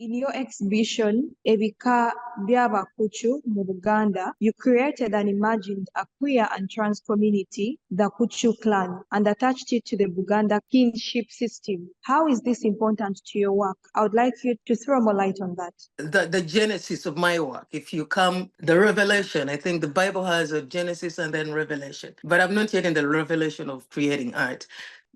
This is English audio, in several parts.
In your exhibition, Ebika By'Abakuchu mu Buganda, you created and imagined a queer and trans community, the Kuchu clan, and attached it to the Buganda kinship system. How is this important to your work? I would like you to throw more light on that. The genesis of my work, if you come, the revelation, I think the Bible has a genesis and then revelation, but I'm not yet in the revelation of creating art.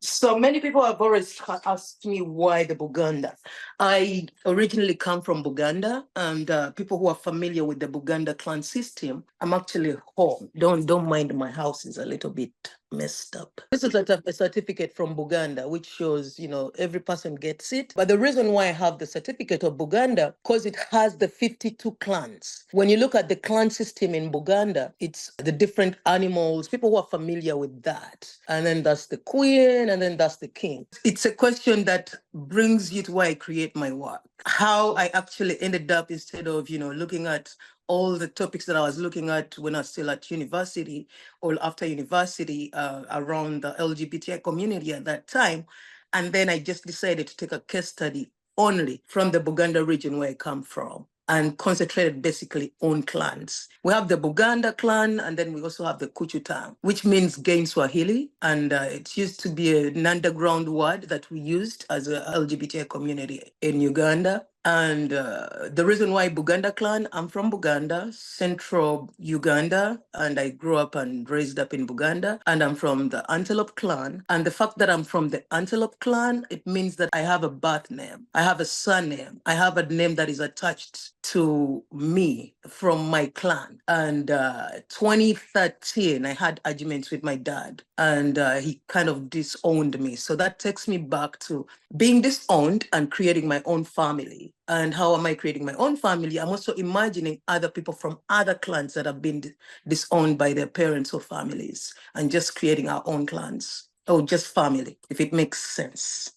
So many people have always asked me why the Buganda. I originally come from Buganda, and people who are familiar with the Buganda clan system, I'm actually home. Don't mind my house is a little bit messed up. This is a certificate from Buganda, which shows, every person gets it. But the reason why I have the certificate of Buganda, because it has the 52 clans. When you look at the clan system in Buganda, it's the different animals, people who are familiar with that. And then that's the queen, and then that's the king. It's a question that brings you to why I create my work. How I actually ended up, instead of, looking at all the topics that I was looking at when I was still at university or after university around the LGBTI community at that time. And then I just decided to take a case study only from the Buganda region where I come from and concentrated basically on clans. We have the Buganda clan, and then we also have the Kuchu town, which means gay in Swahili. And it used to be an underground word that we used as a LGBTI community in Uganda. And the reason why Buganda clan, I'm from Buganda, central Uganda, and I grew up and raised up in Buganda, and I'm from the Antelope clan. And the fact that I'm from the Antelope clan, it means that I have a birth name, I have a surname, I have a name that is attached to me from my clan. And 2013, I had arguments with my dad, and he kind of disowned me. So that takes me back to being disowned and creating my own family. And how am I creating my own family? I'm also imagining other people from other clans that have been disowned by their parents or families, and just creating our own clans, or just family, if it makes sense.